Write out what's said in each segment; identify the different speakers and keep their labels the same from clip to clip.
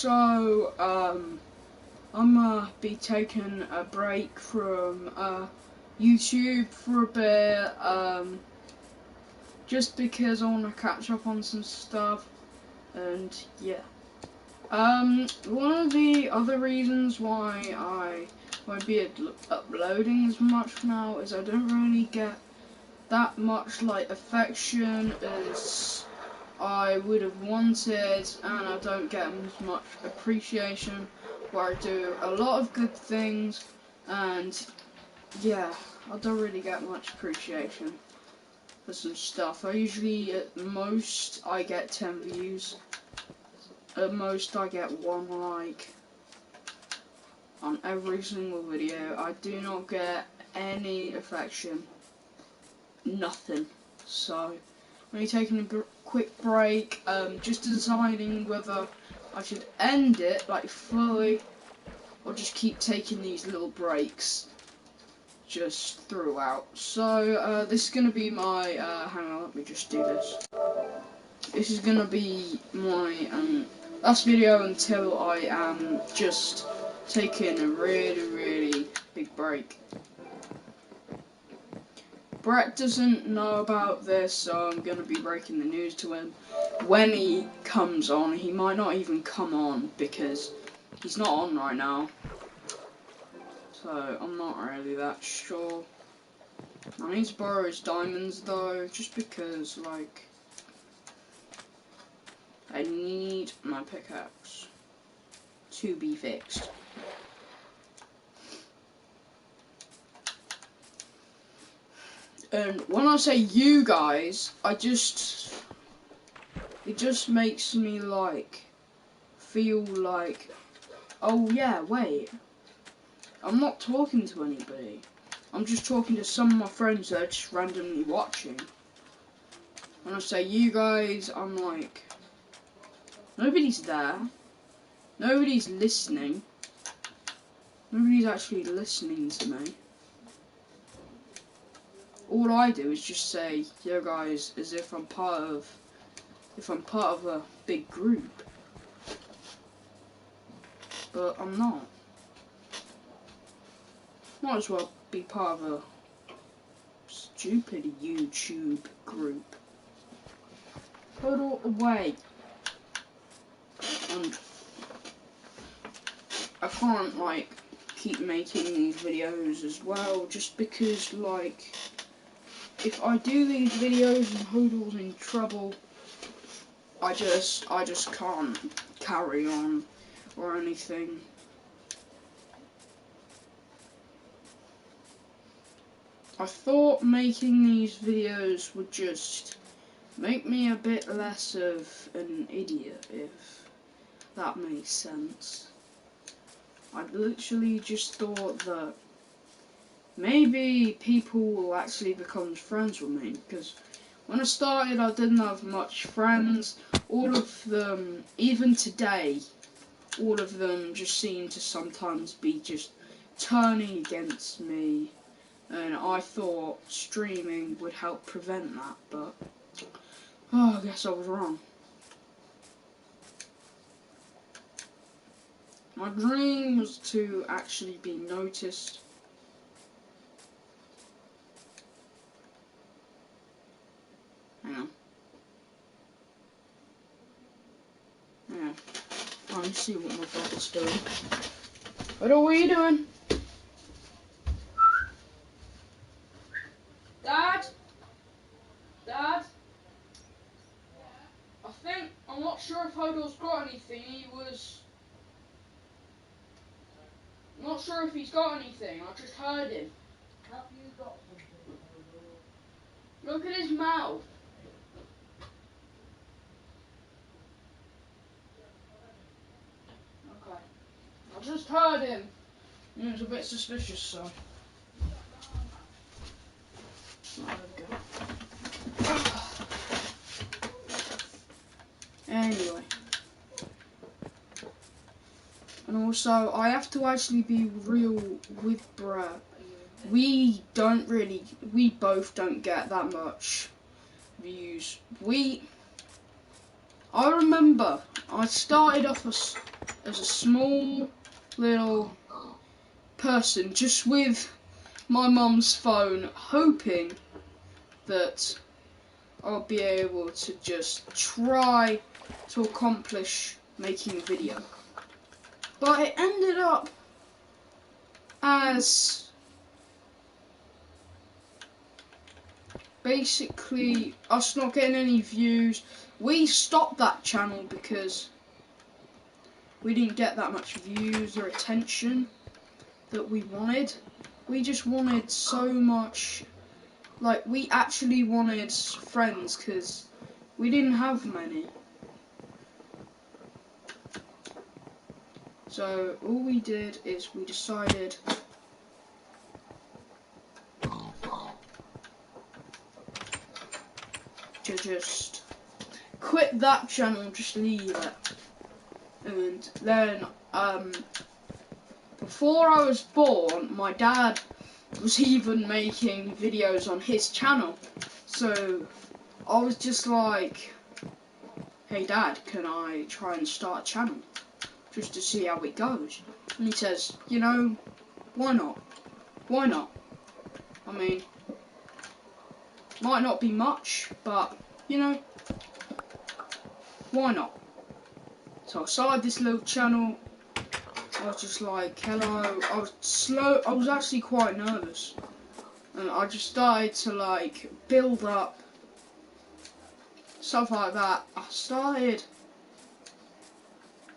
Speaker 1: also, I'm gonna be taking a break from YouTube for a bit, just because I want to catch up on some stuff, and yeah. One of the other reasons why I won't be uploading as much now is I don't really get that much like affection as I would have wanted, and I don't get as much appreciation where I do a lot of good things, and yeah, I don't really get much appreciation for some stuff. I usually, at most, I get 10 views. At most, I get 1 like on every single video. I do not get any affection. Nothing. So, I'm taking a quick break, just deciding whether I should end it, like, fully, or just keep taking these little breaks just throughout. So, this is going to be my, hang on, let me just do this. This is going to be my, last video until I am just taking a really big break. Brett doesn't know about this, so I'm going to be breaking the news to him. When he comes on, he might not even come on because he's not on right now. So, I'm not really that sure. I need to borrow his diamonds though, just because, like, I need my pickaxe to be fixed. And when I say you guys, it just makes me like, feel like, oh yeah, wait, I'm not talking to anybody. I'm just talking to some of my friends that are just randomly watching. When I say you guys, I'm like, nobody's there. Nobody's listening. Nobody's actually listening to me. All I do is just say, yo guys, as if I'm part of a big group. But I'm not. Might as well be part of a stupid YouTube group. Put it away. And I can't, like, keep making these videos as well, just because, like, if I do these videos and Hodl's in trouble, I just can't carry on or anything. I thought making these videos would just make me a bit less of an idiot, if that makes sense. I literally just thought that maybe people will actually become friends with me, because when I started I didn't have much friends. All of them, even today, all of them just seem to sometimes be just turning against me, and I thought streaming would help prevent that, but oh, I guess I was wrong. My dream was to actually be noticed. Hang on. Yeah. I want to see what my brother's doing. What are you doing? Dad? Dad? I'm not sure if Hodl's got anything. I'm not sure if he's got anything. I just heard him.
Speaker 2: Have you got something, Hodl?
Speaker 1: Look at his mouth. Okay. I just heard him. He was a bit suspicious, so. There we go. Anyway. And also, I have to actually be real with Brett. We both don't get that much views. I remember, I started off as a small little person just with my mum's phone, hoping that I'll be able to just try to accomplish making a video. But it ended up as basically us not getting any views. We stopped that channel because we didn't get that much views or attention that we wanted. We just wanted so much, like we actually wanted friends because we didn't have many. So all we did is we decided to just quit that channel, just leave it. And then before I was born, my dad was even making videos on his channel. So I was just like, hey Dad, can I try and start a channel just to see how it goes? And he says, you know, why not? Why not? I mean, might not be much, but you know, why not? So I started this little channel. I was just like, hello. I was actually quite nervous, and I just started to like build up stuff like that.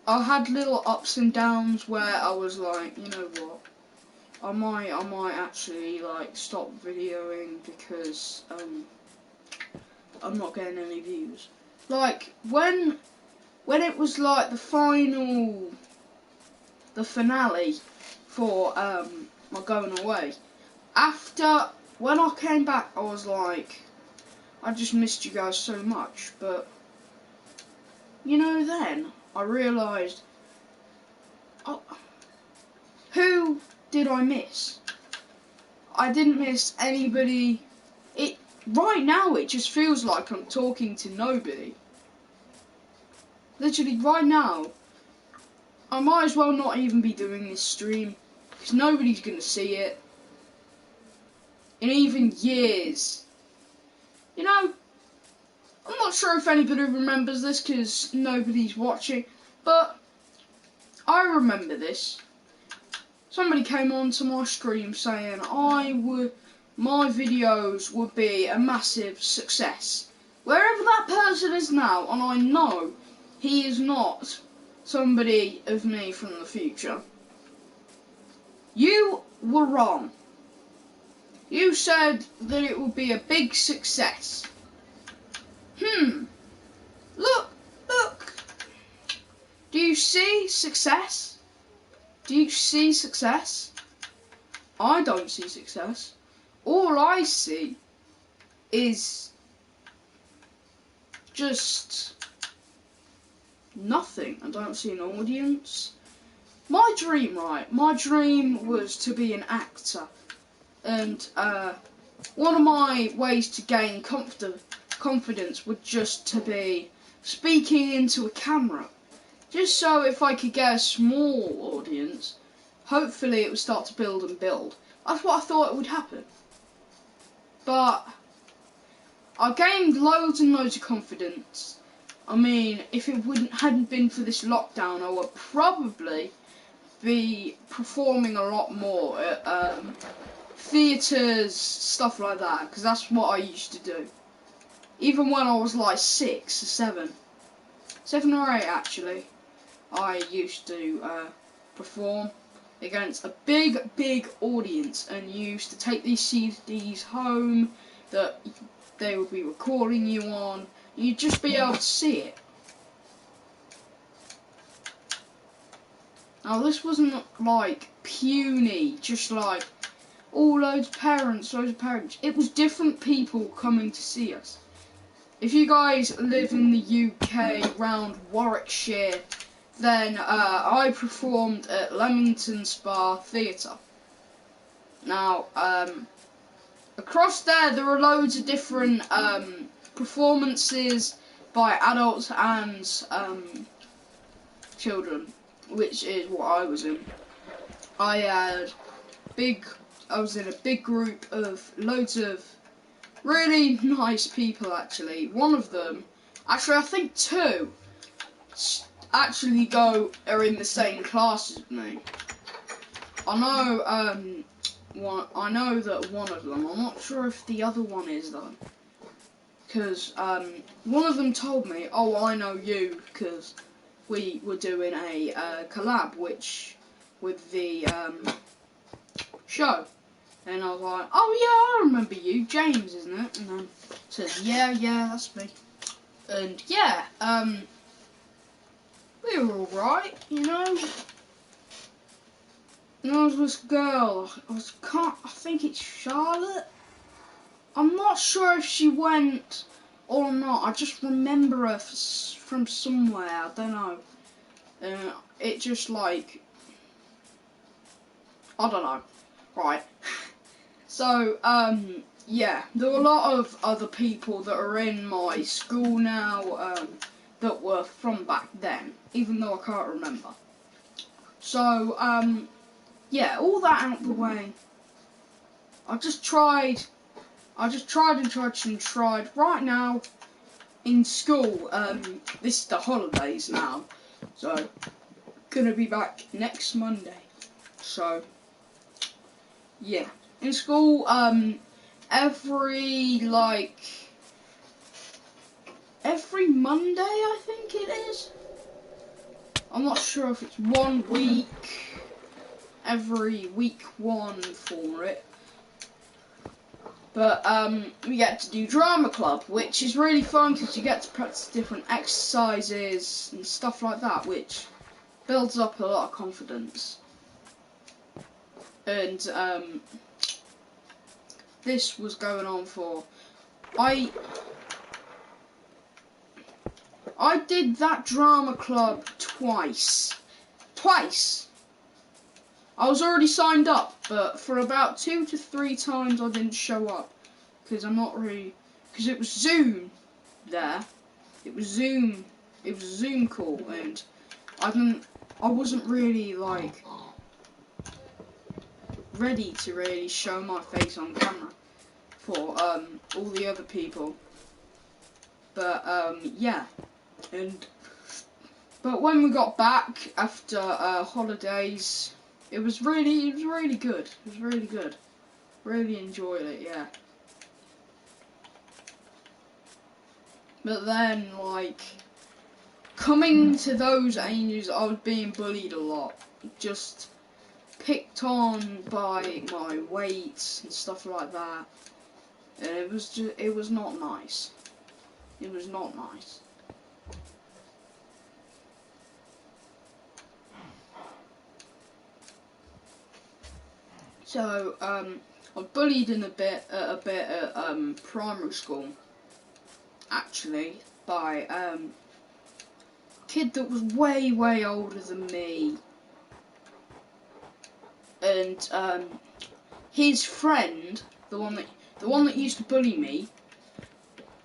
Speaker 1: I had little ups and downs where I was like, you know what, I might actually like stop videoing because I'm not getting any views. Like when it was like the finale for my going away. After when I came back, I was like, I just missed you guys so much. But you know, then I realised, oh, who did I miss? I didn't miss anybody. Right now it just feels like I'm talking to nobody. Literally right now, I might as well not even be doing this stream because nobody's gonna see it in even years. You know, I'm not sure if anybody remembers this because nobody's watching, but I remember this. Somebody came onto my stream saying my videos would be a massive success. Wherever that person is now, and I know he is not somebody of me from the future. You were wrong. You said that it would be a big success. Look. Do you see success? Do you see success? I don't see success. All I see is just nothing. I don't see an audience. My dream was to be an actor. And one of my ways to gain confidence would just to be speaking into a camera. Just so if I could get a small audience, hopefully it would start to build and build. That's what I thought would happen. But I gained loads and loads of confidence. I mean, if it hadn't been for this lockdown, I would probably be performing a lot more at theatres, stuff like that, because that's what I used to do. Even when I was like 6 or 7 or 8 actually, I used to perform against a big audience and used to take these CDs home that they would be recording you on. You'd just be able to see it. Now this wasn't like puny, just like, oh, loads of parents. It was different people coming to see us. If you guys live in the UK, round Warwickshire, then I performed at Leamington Spa Theatre. Now, across there are loads of different performances by adults and children. which is what I was in. I was in a big group of loads of really nice people actually. One of them, actually I think two, actually are in the same class as me. I know that one of them. I'm not sure if the other one is though, because one of them told me, "Oh, I know you," because we were doing a collab with the show, and I was like, "Oh yeah, I remember you, James, isn't it?" And then says, "Yeah, that's me," and yeah, we were all right, you know. And there was this girl, I think it's Charlotte. I'm not sure if she went or not. I just remember her from somewhere. I don't know. It just like, I don't know. Right. So, yeah, there were a lot of other people that are in my school now that were from back then, even though I can't remember. So, yeah, all that out the way. I just tried and tried. Right now, in school, this is the holidays now, so gonna be back next Monday. So, yeah, in school, every Monday, I think it is. I'm not sure if it's 1 week, every week one for it. But we get to do drama club, which is really fun because you get to practice different exercises and stuff like that, which builds up a lot of confidence. And this was going on for I did that drama club twice. I was already signed up, but for about 2 to 3 times I didn't show up because because it was Zoom there. It was a Zoom call, and I wasn't really like ready to really show my face on camera for all the other people. But yeah, but when we got back after holidays, it was really good. It was really good. Really enjoyed it, yeah. But then, like, coming to those ages, I was being bullied a lot. Just picked on by my weight and stuff like that. And it was not nice. It was not nice. So, I was bullied a bit at primary school, actually, by a kid that was way older than me. And his friend, the one that used to bully me,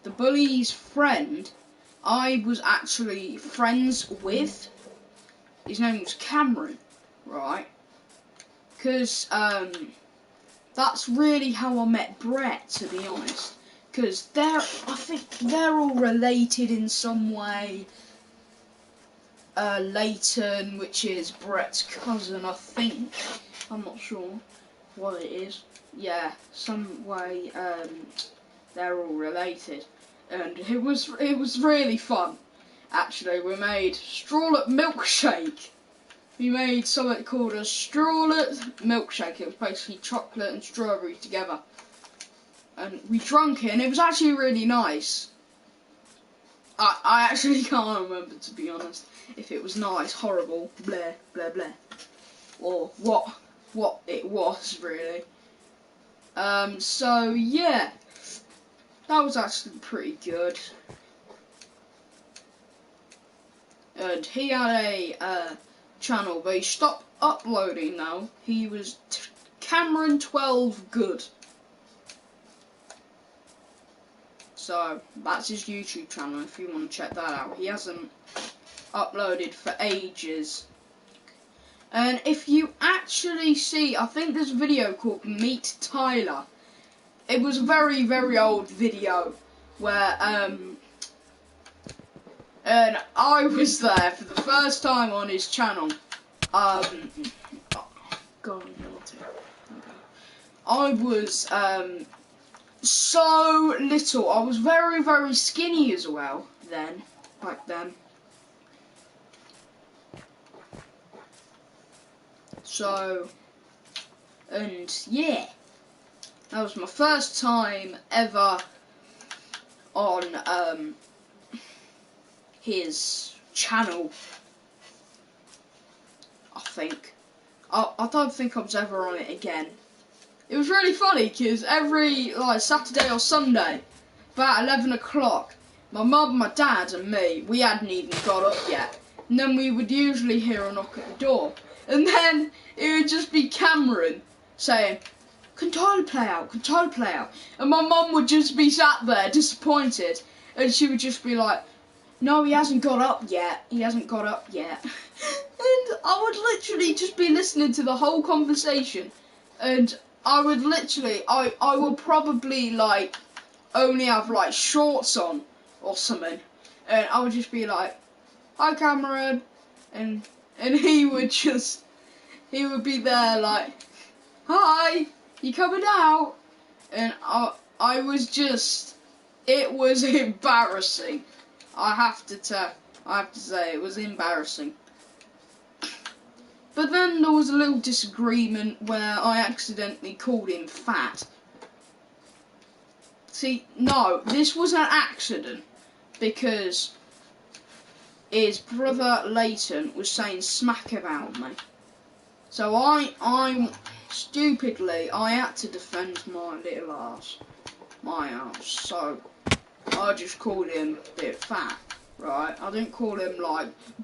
Speaker 1: the bully's friend, I was actually friends with. His name was Cameron, right? Because that's really how I met Brett, to be honest. Because I think they're all related in some way. Leighton, which is Brett's cousin, I think. I'm not sure what it is. Yeah, some way they're all related, and it was really fun. Actually, we made strawlet milkshake. We made something called a strawlet milkshake. It was basically chocolate and strawberry together, and we drank it, and it was actually really nice. I actually can't remember, to be honest, if it was nice, horrible, blah blah blah, or what it was really. So yeah, that was actually pretty good. And he had a channel, but he stopped uploading now. He was Cameron 12 Good. So that's his YouTube channel if you want to check that out. He hasn't uploaded for ages. And if you actually see, I think there's a video called Meet Tyler. It was a very, very old video where, and I was there for the first time on his channel. Oh, God, I was, so little. I was very, very skinny as well then, back then. So, and yeah, that was my first time ever on his channel. I think. I don't think I was ever on it again. It was really funny because every Saturday or Sunday, about 11 o'clock, my mum, my dad and me, we hadn't even got up yet. And then we would usually hear a knock at the door. And then it would just be Cameron saying, "Can Tyler play out? Can Tyler play out?" And my mum would just be sat there disappointed. And she would just be like, "No, he hasn't got up yet. He hasn't got up yet." And I would literally just be listening to the whole conversation. And I would literally, I would probably only have shorts on or something. And I would just be like, "Hi Cameron." And he would be there like, "Hi, you coming out?" And I was just, it was embarrassing. I have to say, it was embarrassing. But then there was a little disagreement where I accidentally called him fat. See, no, this was an accident because his brother Leighton was saying smack about me. So I stupidly, I had to defend my little arse, my arse. So I just called him a bit fat, right? I didn't call him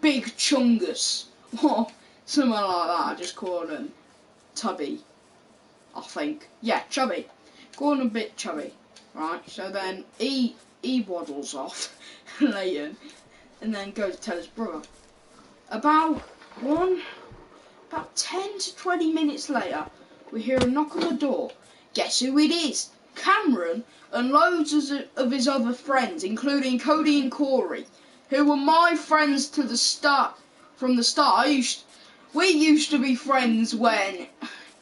Speaker 1: Big Chungus or something like that. I just called him Tubby, I think. Yeah, chubby. Called him a bit chubby, right? So then he waddles off later and then goes to tell his brother. About 10 to 20 minutes later, we hear a knock on the door. Guess who it is? Cameron and loads of his other friends, including Cody and Corey, who were my friends from the start. We used to be friends when,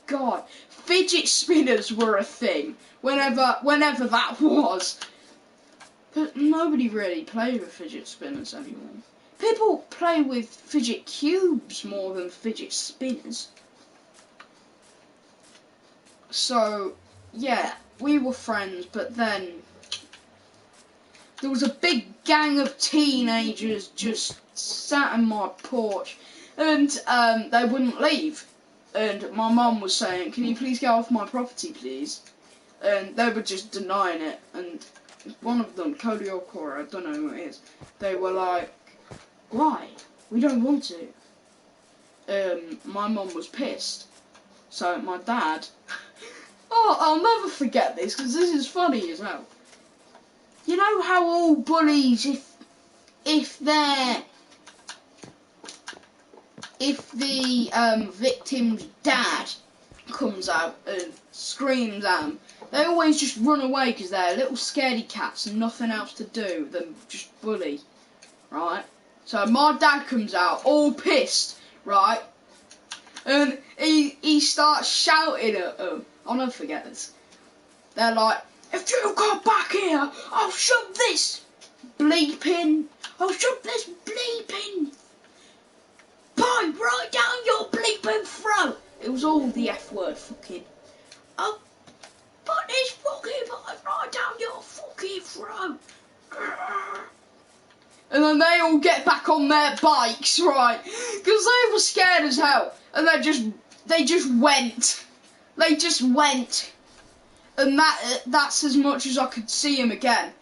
Speaker 1: God, fidget spinners were a thing. Whenever that was. But nobody really played with fidget spinners anymore. People play with fidget cubes more than fidget spinners. So, yeah, we were friends, but then there was a big gang of teenagers just sat on my porch, and they wouldn't leave. And my mum was saying, "Can you please get off my property, please?" And they were just denying it. And one of them, Cody or Corey, I don't know who it is, they were like, "Why? We don't want to." My mum was pissed. So my dad, oh, I'll never forget this because this is funny as hell. You know how all bullies, if the victim's dad comes out and screams at them, they always just run away because they're little scaredy cats and nothing else to do than just bully, right? So my dad comes out all pissed, right? And he starts shouting at them. I'll never forget this. They're like, "If you come back here, I'll shove this bleeping pipe right down your bleeping throat." It was all the F word, fucking. "I'll put this fucking pipe right down your fucking throat." And then they all get back on their bikes, right? Because they were scared as hell. And they just went. They just went. And that's as much as I could see him again.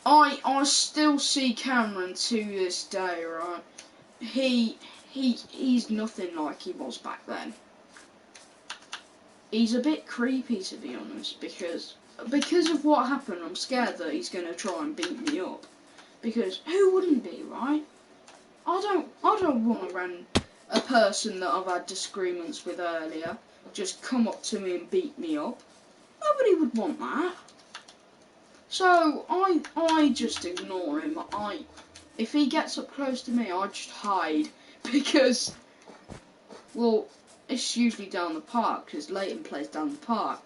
Speaker 1: I still see Cameron to this day, right? He's nothing like he was back then. He's a bit creepy, to be honest, because of what happened. I'm scared that he's gonna try and beat me up. Because who wouldn't be, right? I don't want to run a person that I've had disagreements with earlier just come up to me and beat me up. Nobody would want that. So I just ignore him. If he gets up close to me, I just hide because, well, it's usually down the park because Leighton plays down the park,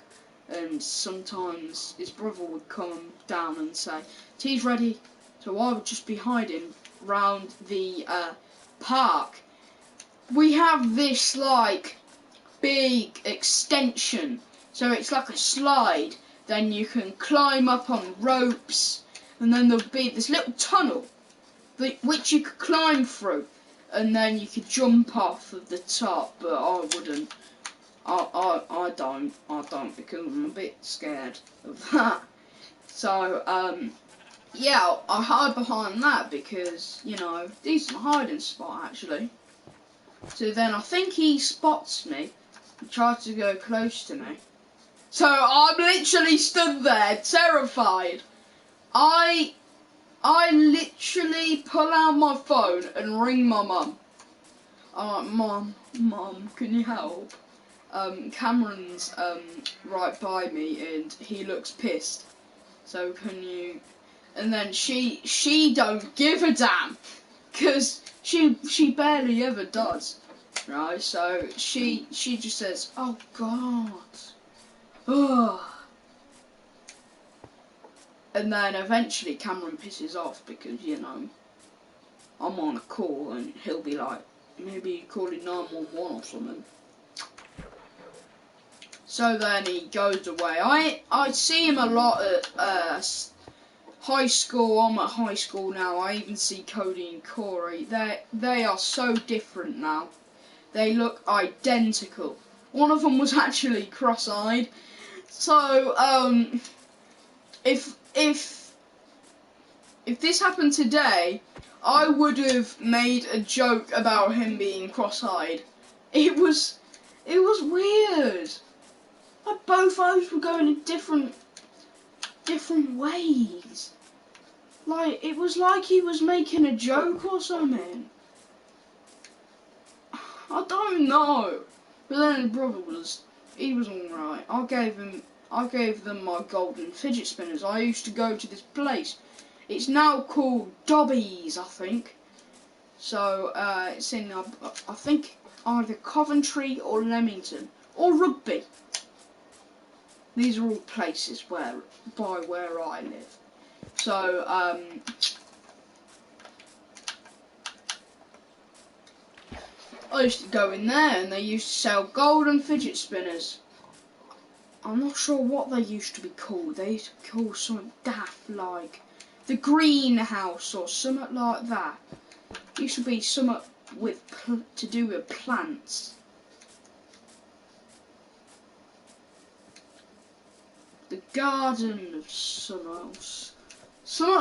Speaker 1: and sometimes his brother would come down and say, "Tea's ready," so I would just be hiding round the park. We have this like big extension, so it's like a slide. Then you can climb up on ropes, and then there'll be this little tunnel which you could climb through, and then you could jump off of the top. But I wouldn't. I don't because I'm a bit scared of that. So yeah, I hide behind that because, you know, decent hiding spot actually. So then I think he spots me and tries to go close to me. So I'm literally stood there, terrified. I literally pull out my phone and ring my mum. Mum, can you help? Cameron's right by me and he looks pissed. So can you? And then she don't give a damn, cause she barely ever does, right? So she just says, "Oh God." Ugh. And then eventually Cameron pisses off because, you know, I'm on a call and he'll be like, maybe calling 911 or something. So then he goes away. I see him a lot at high school. I'm at high school now. I even see Cody and Corey. They are so different now. They look identical. One of them was actually cross-eyed. So if this happened today, I would have made a joke about him being cross-eyed. It was weird. Like both eyes were going in different ways. Like it was like he was making a joke or something. I don't know. But then his brother was alright. I gave them my golden fidget spinners. I used to go to this place. It's now called Dobby's, I think. So it's in I think either Coventry or Leamington or Rugby. These are all places where I live. So I used to go in there and they used to sell golden fidget spinners. I'm not sure what they used to be called. They used to be called something daft like the greenhouse or something like that. It used to be something with to do with plants. The garden of something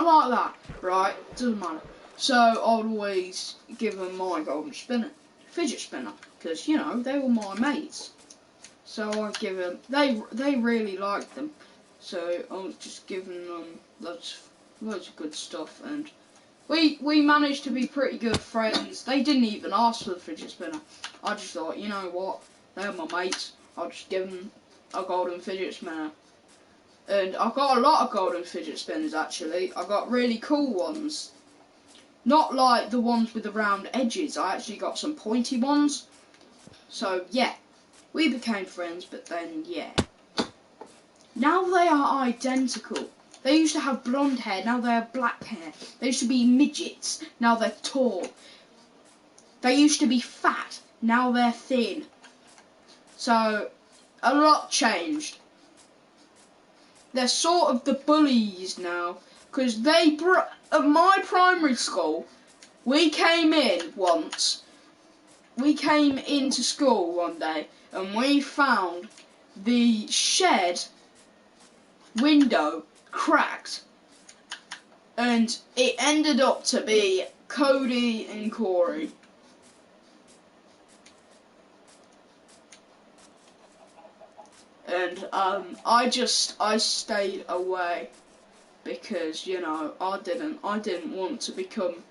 Speaker 1: like that, right? Doesn't matter. So I'd always give them my golden fidget spinner, because, you know, they were my mates. So I'd give them, they really liked them. So I was just giving them loads of good stuff, and we managed to be pretty good friends. They didn't even ask for the fidget spinner. I just thought, you know what, they're my mates, I'll just give them a golden fidget spinner. And I got a lot of golden fidget spinners actually. I got really cool ones. Not like the ones with the round edges. I actually got some pointy ones. So yeah, we became friends, but then yeah. Now they are identical. They used to have blonde hair, now they have black hair. They used to be midgets, now they're tall. They used to be fat, now they're thin. So a lot changed. They're sort of the bullies now, because at my primary school, we came into school one day, and we found the shed window cracked, and it ended up to be Cody and Corey. And I stayed away because, you know, I didn't want to become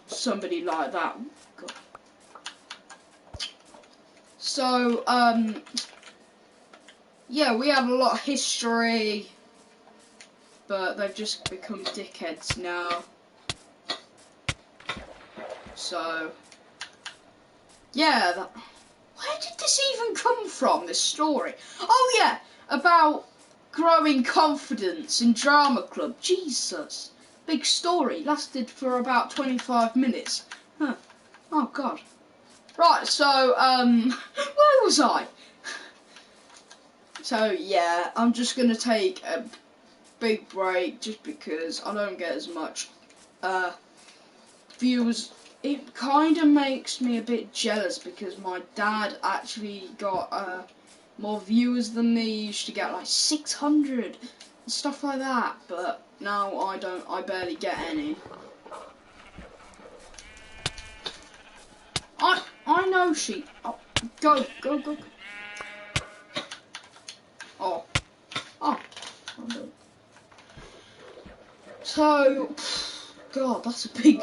Speaker 1: somebody like that. God. So, yeah, we had a lot of history, but they've just become dickheads now. So, yeah, where did this even come from, this story? Oh yeah, about growing confidence in drama club. Jesus, big story, lasted for about 25 minutes. Huh. Oh god. Right, so, where was I? So yeah, I'm just gonna take a big break just because I don't get as much views. It kind of makes me a bit jealous because my dad actually got more viewers than me. He used to get like 600 and stuff like that, but now I don't. I barely get any. I know she. Oh, go. Oh. Oh. So, God, that's a big.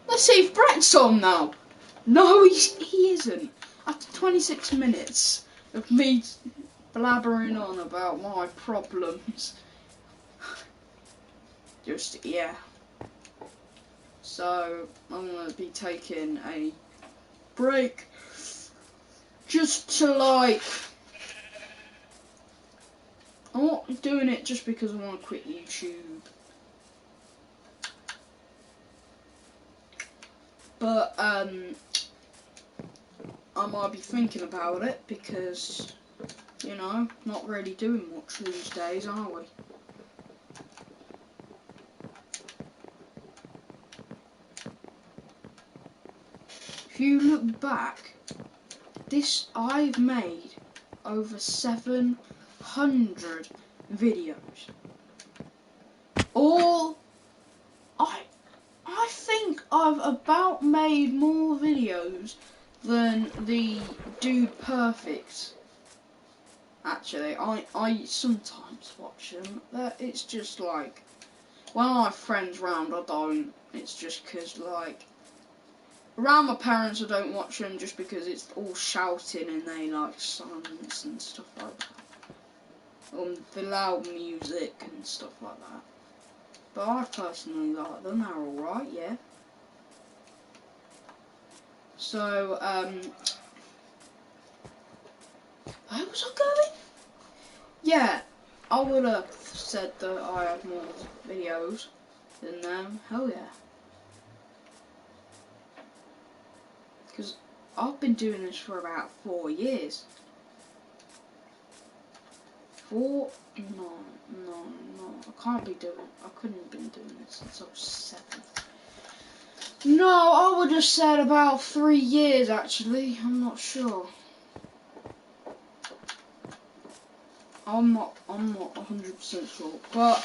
Speaker 1: Let's see if Brett's on now. No, he isn't. After 26 minutes of me blabbering on about my problems. Just, yeah. So, I'm going to be taking a break just to, like, I'm not doing it just because I want to quit YouTube. But, I might be thinking about it because, you know, not really doing much these days, are we? If you look back, I've made over 700 videos. I think I've about made more videos than the Dude Perfect. Actually, I sometimes watch them. It's just like, when I have friends round, I don't. It's just 'cause, like, around my parents I don't watch them just because it's all shouting and they like silence and stuff like that. The loud music and stuff like that. But I personally like them, they're alright, yeah. So, where was I going? Yeah, I would have said that I have more videos than them, hell yeah. Because I've been doing this for about 4 years. No, I couldn't have been doing this since I was 7. No, I would have said about 3 years actually, I'm not sure. I'm not 100% sure. But,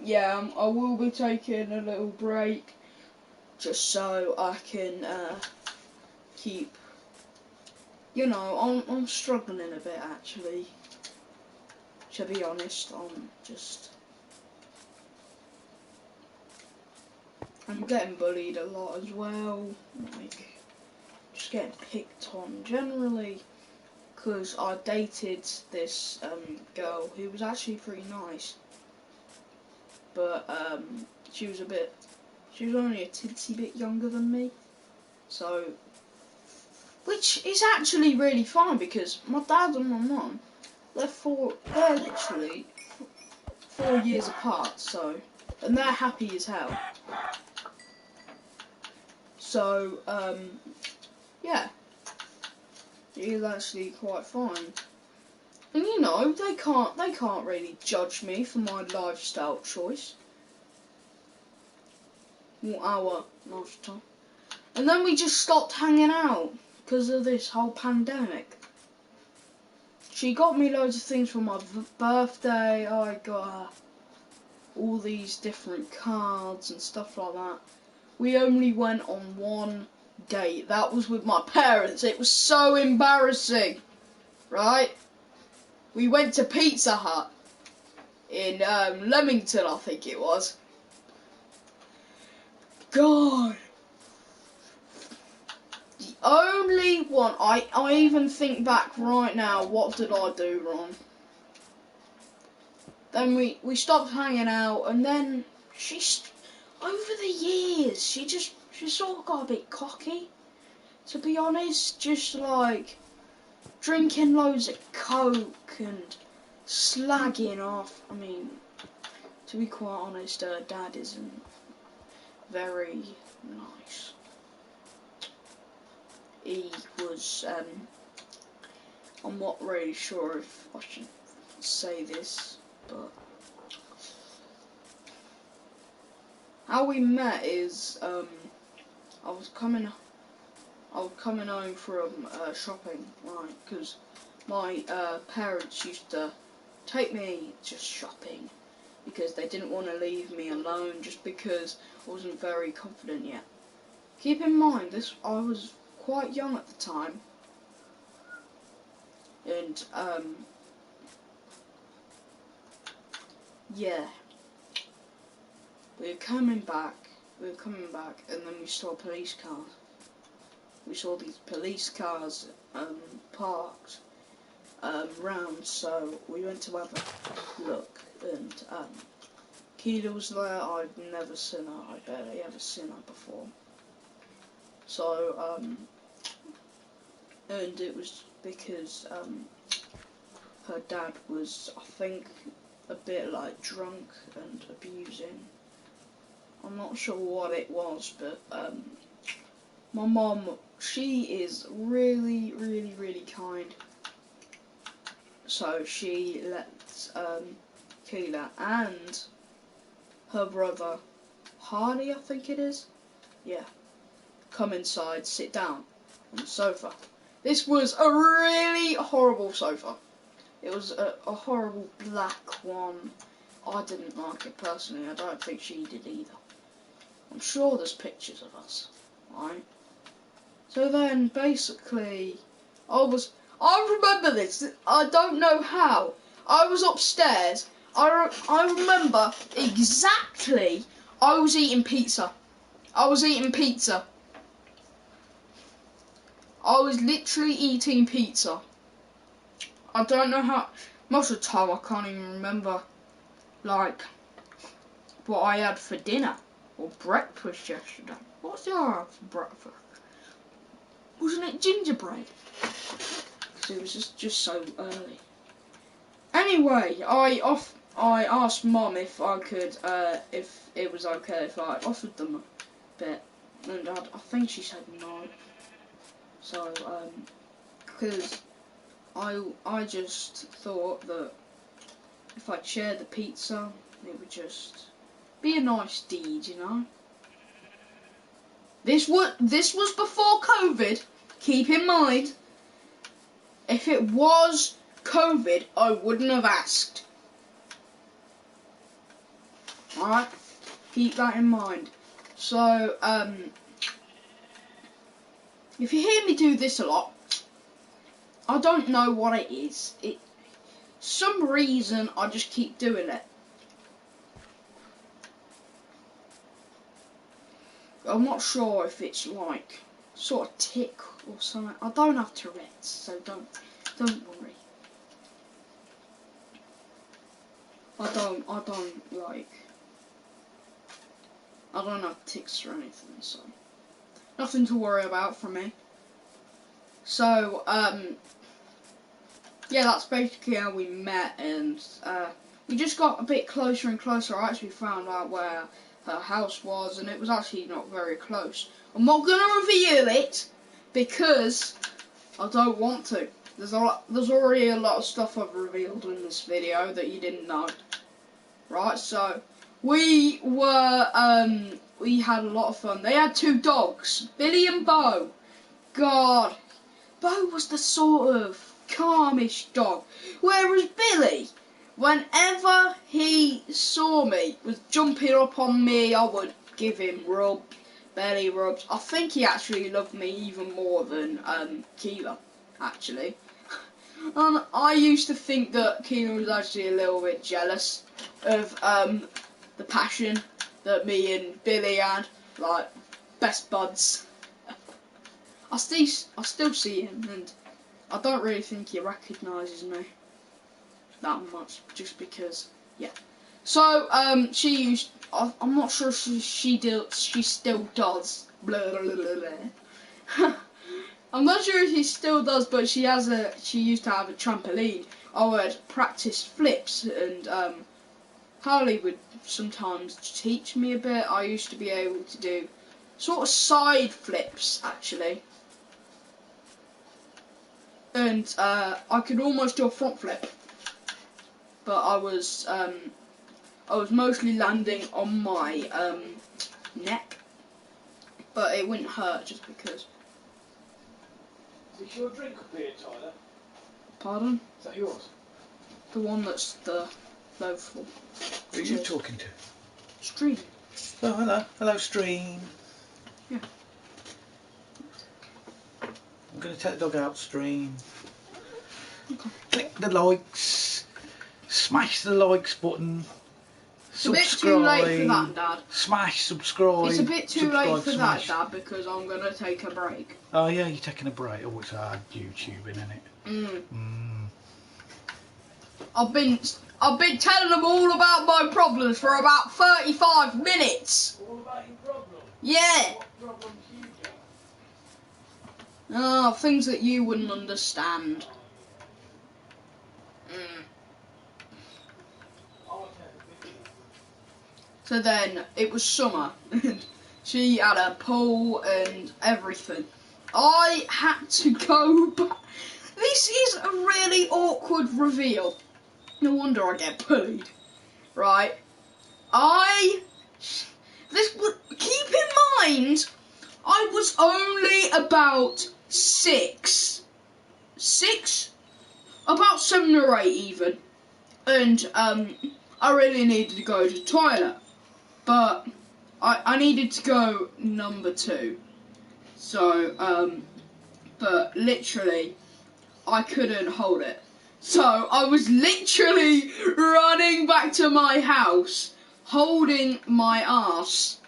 Speaker 1: yeah, I will be taking a little break just so I can, keep, you know, I'm struggling a bit actually. To be honest, I'm getting bullied a lot as well, like, just getting picked on generally, because I dated this girl who was actually pretty nice, but she was only a tinsy bit younger than me, so, which is actually really fine, because my dad and my mum, they're literally 4 years apart, so, and they're happy as hell. So, yeah, it is actually quite fine. And you know, they can't really judge me for my lifestyle choice. Or our lifestyle. And then we just stopped hanging out because of this whole pandemic. She got me loads of things for my birthday. I got her all these different cards and stuff like that. We only went on one date. That was with my parents. It was so embarrassing, right? We went to Pizza Hut in Leamington, I think it was. God. only one. I even think back right now, what did I do wrong? Then we stopped hanging out, and then over the years, she sort of got a bit cocky, to be honest, just like drinking loads of coke and slagging off. I mean, to be quite honest, her dad isn't very nice. He was, I'm not really sure if I should say this, but how we met is, I was coming home from shopping, right? Because my parents used to take me just shopping because they didn't want to leave me alone, just because I wasn't very confident yet. Keep in mind, I was quite young at the time, and yeah, we were coming back, and then we saw police cars. We saw these police cars parked round, so we went to have a look, and Keela was there. I'd never seen her. I barely ever seen her before. So and it was because her dad was, I think, a bit like drunk and abusing. I'm not sure what it was, but my mom, she is really, really, really kind. So she let Keela and her brother Hardy, I think it is, yeah, come inside, sit down on the sofa. This was a really horrible sofa. It was a horrible black one. I didn't like it personally. I don't think she did either. I'm sure there's pictures of us, right? So then, basically, I remember this. I don't know how. I was upstairs. I remember exactly. I was eating pizza. I was literally eating pizza. I don't know how. Most of the time, I can't even remember, like, what I had for dinner or breakfast yesterday. What did I have for breakfast? Wasn't it gingerbread? Because it was just so early. Anyway, I asked Mum if I could, if it was okay if I offered them a bit, and I think she said no. So, because I just thought that if I shared the pizza, it would just be a nice deed, you know. This was before COVID. Keep in mind, if it was COVID, I wouldn't have asked. Alright? Keep that in mind. So, if you hear me do this a lot, I don't know what it is. Some reason I just keep doing it. I'm not sure if it's like sort of tick or something. I don't have Tourette's, so don't worry. I don't have tics or anything, so nothing to worry about from me. So yeah, that's basically how we met, and we just got a bit closer and closer. I actually found out where her house was, and it was actually not very close. I'm not gonna reveal it because I don't want to. There's already a lot of stuff I've revealed in this video that you didn't know. Right, so we had a lot of fun. They had 2 dogs, Billy and Bo. God, Bo was the sort of calmish dog, whereas Billy, whenever he saw me, was jumping up on me. I would give him belly rubs. I think he actually loved me even more than Keela, actually. And I used to think that Keela was actually a little bit jealous of the passion that me and Billy had, like best buds. I still see him, and I don't really think he recognises me that much, just because, yeah. So she used. I'm not sure she still does. Blah, blah, blah, blah. I'm not sure if she still does, but she used to have a trampoline. I would practice flips, and Harley would sometimes teach me a bit. I used to be able to do sort of side flips, actually. And I could almost do a front flip. But I was mostly landing on my neck. But it wouldn't hurt just because.
Speaker 2: Is this your drink up here, Tyler?
Speaker 1: Pardon?
Speaker 2: Is that yours?
Speaker 1: The one that's the low floor.
Speaker 3: Who are you talking to?
Speaker 1: Stream.
Speaker 3: Oh, hello. Hello, Stream.
Speaker 1: Yeah.
Speaker 3: I'm going to take the dog out, Stream.
Speaker 1: Okay.
Speaker 3: Click the likes. Smash the likes button.
Speaker 1: It's a bit too late for that, Dad.
Speaker 3: Smash, subscribe.
Speaker 1: It's a bit too late for
Speaker 3: smash.
Speaker 1: that, Dad, because I'm going to take a break.
Speaker 3: Oh, yeah, you're taking a break. Oh, it's hard YouTubing, isn't it?
Speaker 1: I've been telling them all about my problems for about 35 minutes.
Speaker 2: All about your problem?
Speaker 1: Yeah.
Speaker 2: What problems you got?
Speaker 1: Oh, things that you wouldn't understand. So then it was summer, and she had a pool and everything. I had to go back. This is a really awkward reveal. No wonder I get bullied, right? Keep in mind, I was only about 6, about 7 or 8 even, and I really needed to go to the toilet, but I needed to go number 2, so but literally I couldn't hold it. So I was literally running back to my house, holding my arse,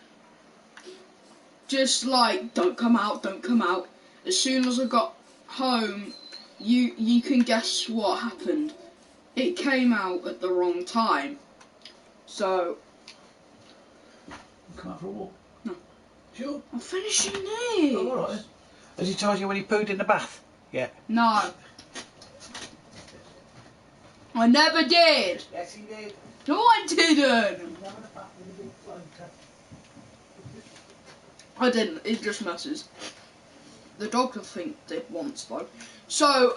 Speaker 1: just like, don't come out, don't come out. As soon as I got home, you can guess what happened. It came out at the wrong time. So.
Speaker 3: Come out for a walk?
Speaker 1: No.
Speaker 3: Sure?
Speaker 1: I'm finishing this.
Speaker 3: Oh, alright then. Has he told you when he pooed in the bath? Yeah.
Speaker 1: No. I never did.
Speaker 3: Yes, he did.
Speaker 1: No, I didn't. I didn't. It just messes. The dog, I think, did once though. So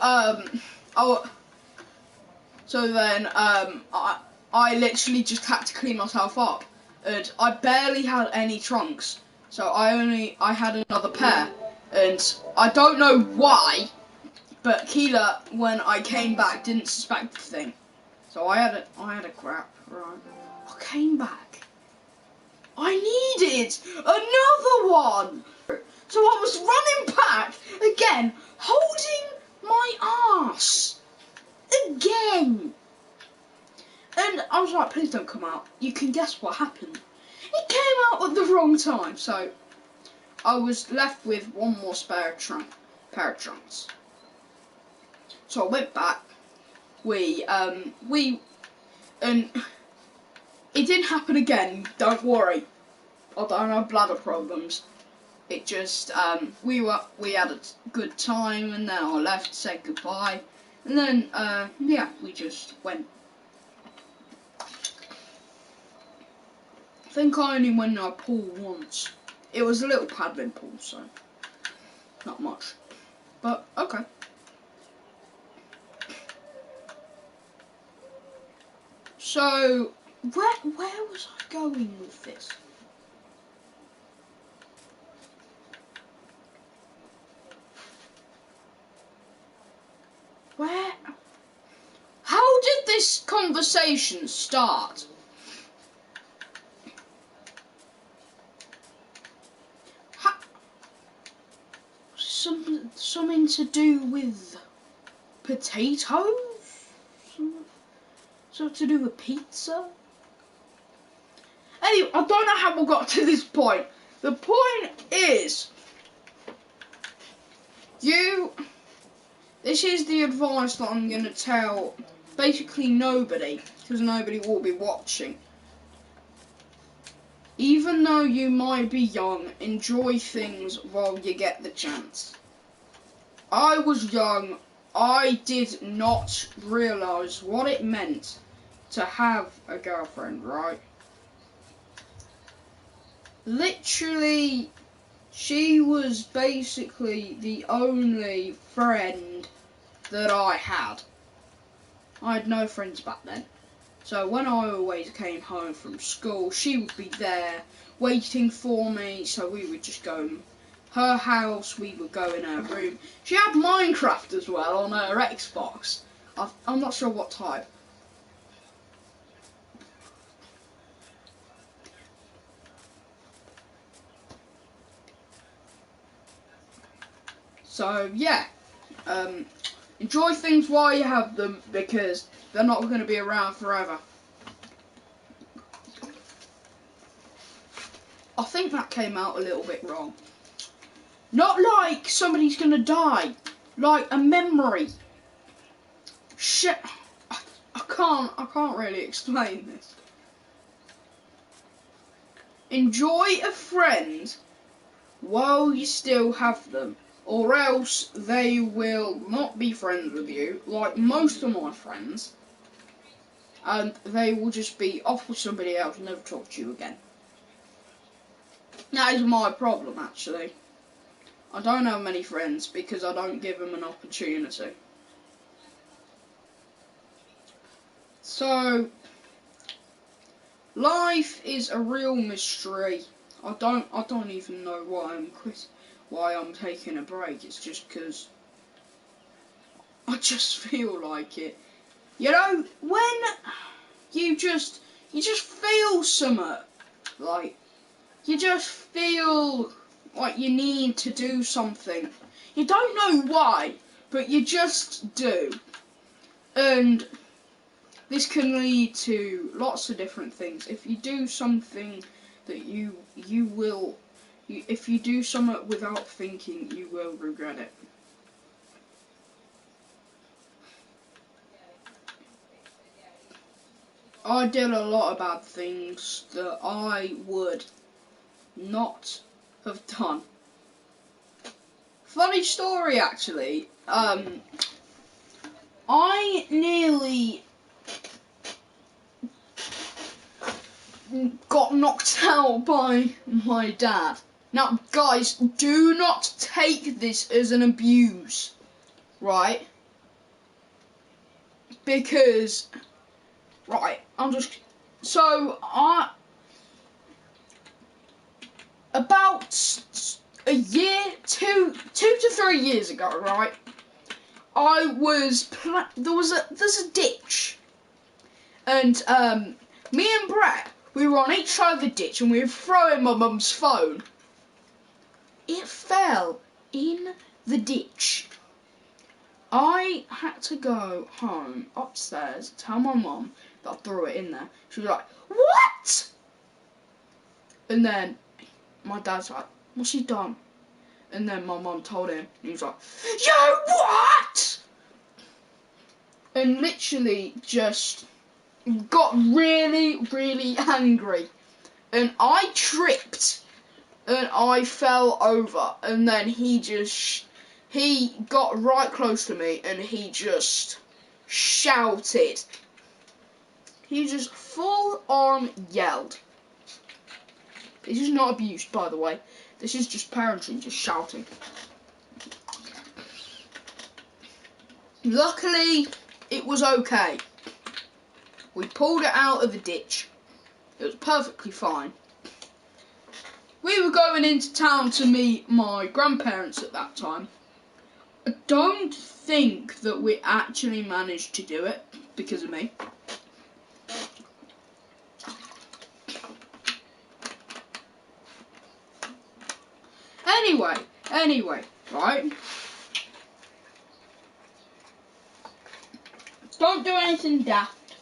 Speaker 1: then I literally just had to clean myself up, and I barely had any trunks. So I had another pair, and I don't know why, but Keela, when I came back, didn't suspect the thing. So I had a crap, right? I came back. I needed another one. So I was running back again, holding my arse again. And I was like, please don't come out. You can guess what happened. It came out at the wrong time, so I was left with one more pair of trunks. So I went back. And it didn't happen again. Don't worry. I don't have bladder problems. It just we had a good time, and then I left, said goodbye, and then yeah, we just went. I think I only went in a pool once. It was a little paddling pool, so not much. But okay. So where was I going with this? How did this conversation start? Something to do with potatoes? Something to do with pizza? Anyway, I don't know how we got to this point. The point is, This is the advice that I'm going to tell basically nobody, because nobody will be watching. Even though you might be young, enjoy things while you get the chance. I was young, I did not realise what it meant to have a girlfriend, right? Literally, she was basically the only friend that I had. I had no friends back then. So when I always came home from school, she would be there waiting for me, so we would just go in her house, we would go in her room. She had Minecraft as well on her Xbox. I'm not sure what type. So yeah, enjoy things while you have them, because they're not going to be around forever. I think that came out a little bit wrong. Not like somebody's going to die, like a memory. Shit, I can't really explain this. Enjoy a friend while you still have them, or else they will not be friends with you, like most of my friends, and they will just be off with somebody else and never talk to you again. That is my problem, actually. I don't have many friends because I don't give them an opportunity. So, life is a real mystery. I don't even know why I'm taking a break. It's just because I just feel like it. You know, when you just feel something, like you just feel like you need to do something. You don't know why, but you just do. And this can lead to lots of different things. If you do something that if you do something without thinking, you will regret it. I did a lot of bad things that I would not have done. Funny story, actually. I nearly got knocked out by my dad. Now, guys, do not take this as an abuse, right? Because, right, about a year, 2 to 3 years ago, right? There's a ditch, and me and Brett, we were on each side of the ditch, and we were throwing my mum's phone. It fell in the ditch. I had to go home upstairs, tell my mum that I threw it in there. She was like, "What?" And then my dad's like, "What's he done?" And then my mum told him, and he was like, "You what?" And literally just got really, really angry. And I tripped, and I fell over, and then he got right close to me, and he just shouted. He just full on yelled. This is not abuse, by the way. This is just parenting, just shouting. Luckily, it was okay. We pulled it out of the ditch. It was perfectly fine. We were going into town to meet my grandparents at that time. I don't think that we actually managed to do it because of me. Anyway, right? Don't do anything daft.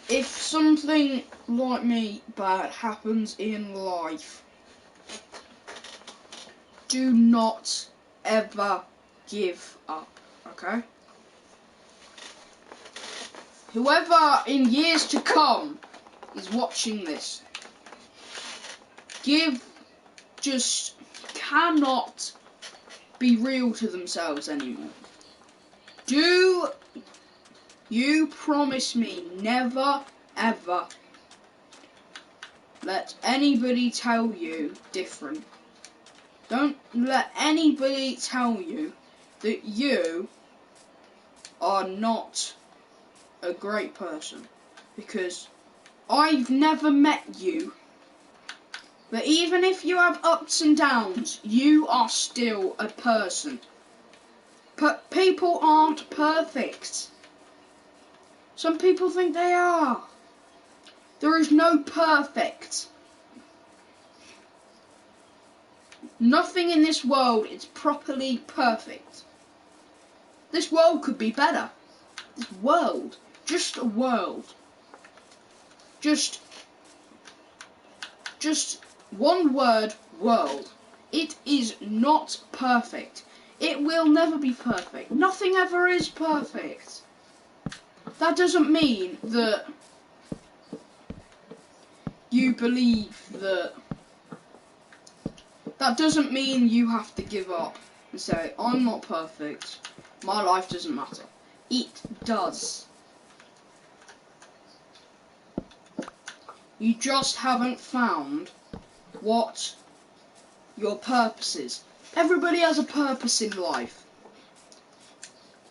Speaker 1: If something like me bad happens in life, do not ever give up, okay? Whoever in years to come is watching this, just cannot be real to themselves anymore. Do you promise me never ever let anybody tell you different? Don't let anybody tell you that you are not a great person, because I've never met you. But even if you have ups and downs, you are still a person. But people aren't perfect. Some people think they are. There is no perfect. Nothing in this world is properly perfect. This world could be better. This world, just a world. Just one word, world. It is not perfect. It will never be perfect. Nothing ever is perfect. That doesn't mean that you believe that. That doesn't mean you have to give up and say, I'm not perfect. My life doesn't matter. It does. You just haven't found what your purpose is. Everybody has a purpose in life.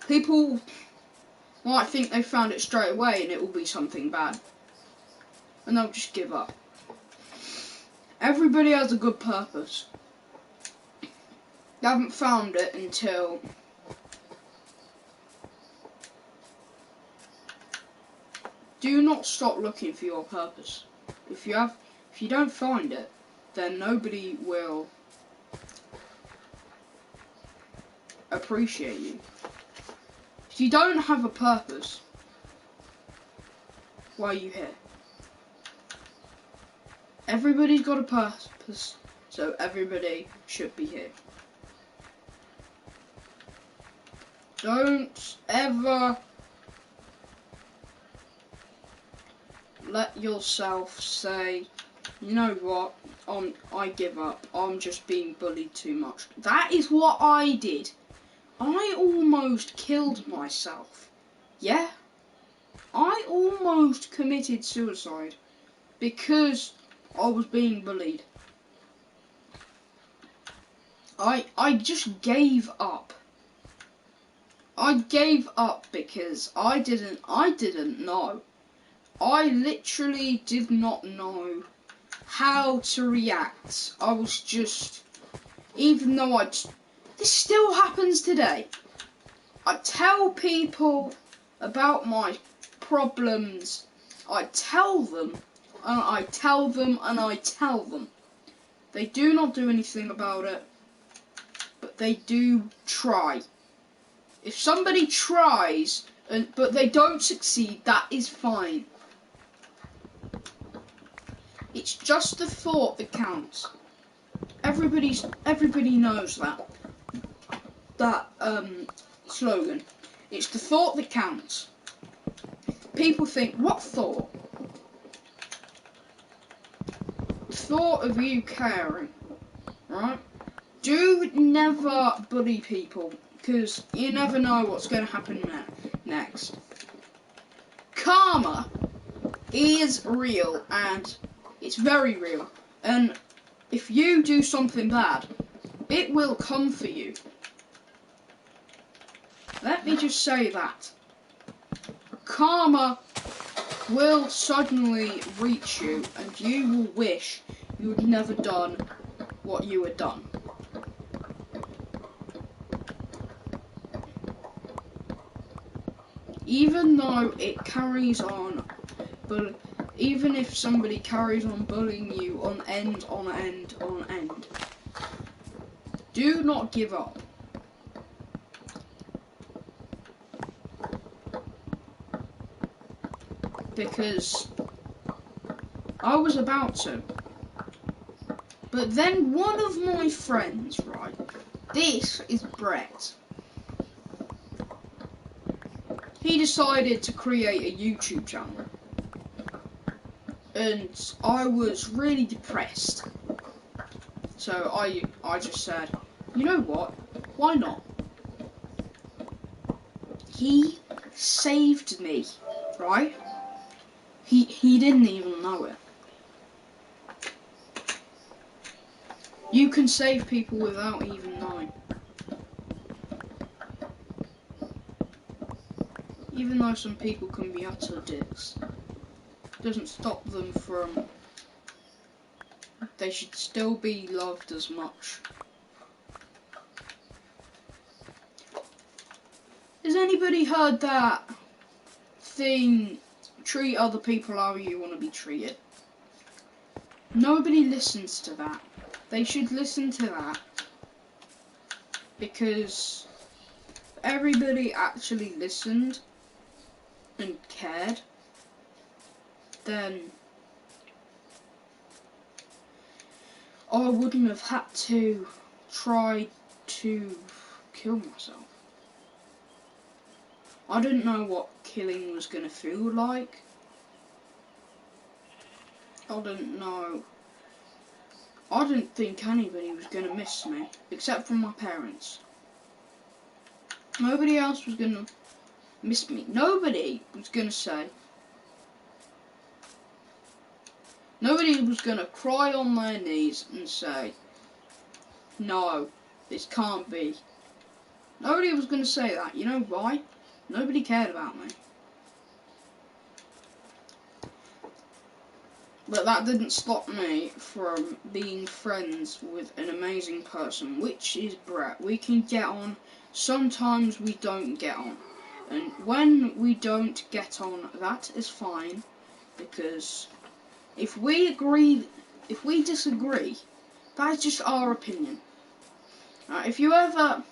Speaker 1: People might think they found it straight away and it will be something bad, and they'll just give up. Everybody has a good purpose. They haven't found it until do not stop looking for your purpose. If you don't find it, then nobody will appreciate you. If you don't have a purpose, why are you here? Everybody's got a purpose, so everybody should be here. Don't ever let yourself say, you know what, I give up, I'm just being bullied too much. That is what I did. I almost killed myself. Yeah, I almost committed suicide because I was being bullied. I just gave up. I gave up because I didn't know. I literally did not know how to react. I was just, even though this still happens today. I tell people about my problems. I tell them, and I tell them, and I tell them. They do not do anything about it, but they do try. If somebody tries, but they don't succeed, that is fine. It's just the thought that counts. Everybody knows that slogan. It's the thought that counts. People think, what thought? Thought of you caring, right? Do never bully people, because you never know what's going to happen next. Karma is real, and it's very real. And if you do something bad, it will come for you. Let me just say that. Karma will suddenly reach you, and you will wish you had never done what you had done. Even though it carries on, but even if somebody carries on bullying you on end, do not give up. Because I was about to, But then one of my friends, right, this is Brett, he decided to create a YouTube channel. And I was really depressed. So I just said, you know what, why not? He saved me, right? He didn't even know it. You can save people without even knowing. Even though some people can be utter dicks, doesn't stop them from... They should still be loved as much. Has anybody heard that thing, treat other people how you want to be treated? Nobody listens to that. They should listen to that, because if everybody actually listened and cared, then I wouldn't have had to try to kill myself. I didn't know what killing was going to feel like. I didn't know. I didn't think anybody was going to miss me, except for my parents. Nobody else was going to miss me. Nobody was going to say. Nobody was going to cry on their knees and say, no, this can't be. Nobody was going to say that. You know why? Nobody cared about me. But that didn't stop me from being friends with an amazing person, which is Brett. We can get on, sometimes we don't get on. And when we don't get on, that is fine, because if we disagree, that is just our opinion. If you ever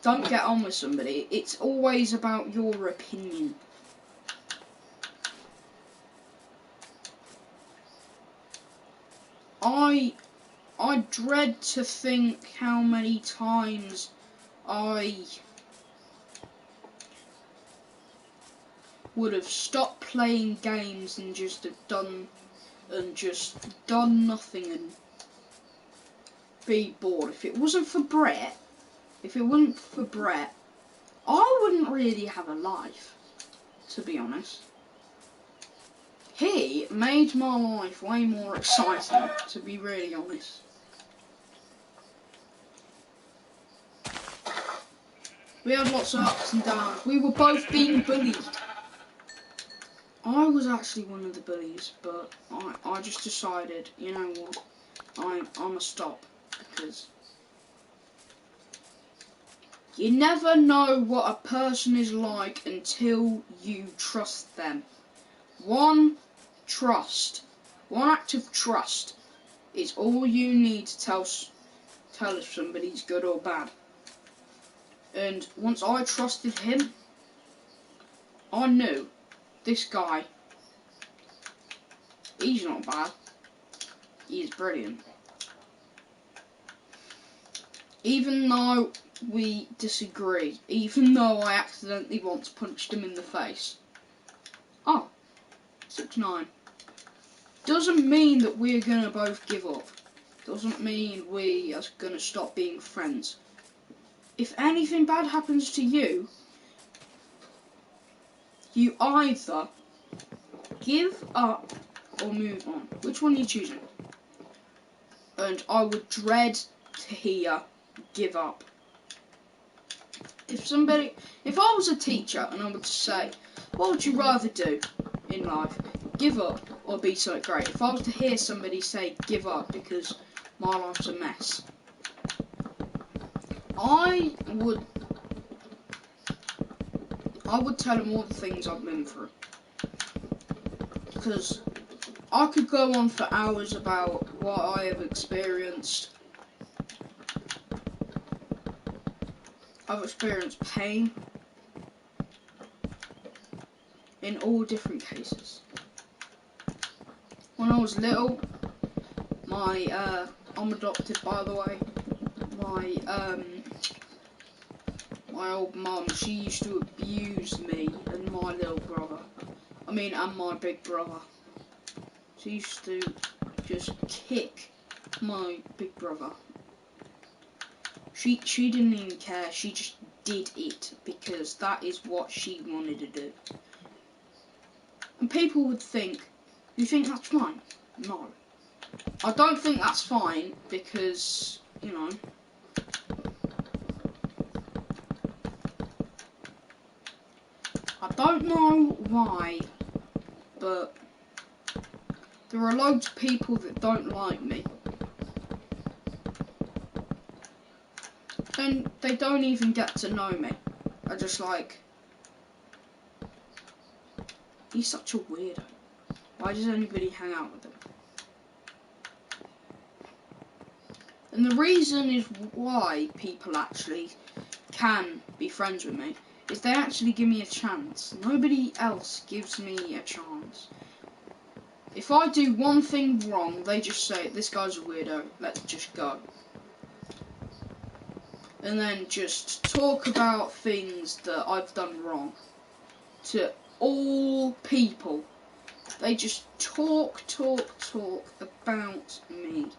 Speaker 1: don't get on with somebody, it's always about your opinion. I dread to think how many times I would have stopped playing games and just done nothing and be bored. If it wasn't for Brett, I wouldn't really have a life, to be honest. He made my life way more exciting, to be really honest. We had lots of ups and downs. We were both being bullied. I was actually one of the bullies, but I just decided, you know what, I'ma stop, because you never know what a person is like until you trust them. One act of trust is all you need to tell if somebody's good or bad. And once I trusted him, I knew this guy, he's not bad, he's brilliant. Even though we disagree, even though I accidentally once punched him in the face. Oh, 6'9". Doesn't mean that we're gonna both give up. Doesn't mean we are gonna stop being friends. If anything bad happens to you, you either give up or move on. Which one are you choosing? And I would dread to hear give up. If I was a teacher and I would say, what would you rather do in life? Give up or be so great? If I was to hear somebody say give up because my life's a mess, I would tell them all the things I've been through. Because I could go on for hours about what I have experienced. I've experienced pain in all different cases. When I was little, I'm adopted, by the way. My old mum, she used to abuse me and my little brother. And my big brother. She used to just kick my big brother. She didn't even care, she just did it because that is what she wanted to do. And people would think, you think that's fine? No. I don't think that's fine because, you know, I don't know why, but there are loads of people that don't like me. And they don't even get to know me. They're just like, he's such a weirdo. Why does anybody hang out with him? And the reason is why people actually can be friends with me is they actually give me a chance. Nobody else gives me a chance. If I do one thing wrong, they just say, this guy's a weirdo, let's just go. And then just talk about things that I've done wrong to all people. They just talk about me.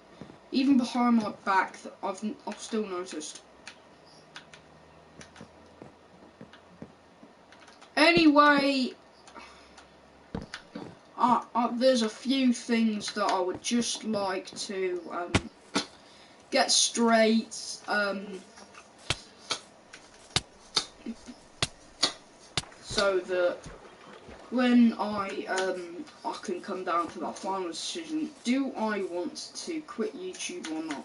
Speaker 1: Even behind my back, that I've still noticed. Anyway, there's a few things that I would just like to get straight. So that when I can come down to that final decision, do I want to quit YouTube or not?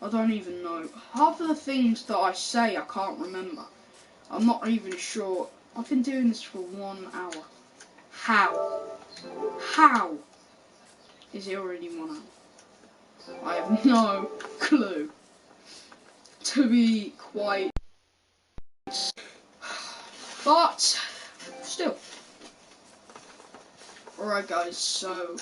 Speaker 1: I don't even know. Half of the things that I say I can't remember. I'm not even sure. I've been doing this for 1 hour. How? How is it already 1 hour? I have no clue. To be quite... But, still. Alright guys, so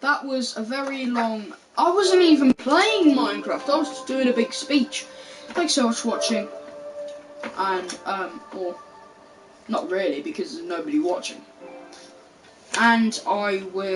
Speaker 1: that was a very long... I wasn't even playing Minecraft, I was just doing a big speech. Thanks so much for watching. And, or, not really, because there's nobody watching. And I will...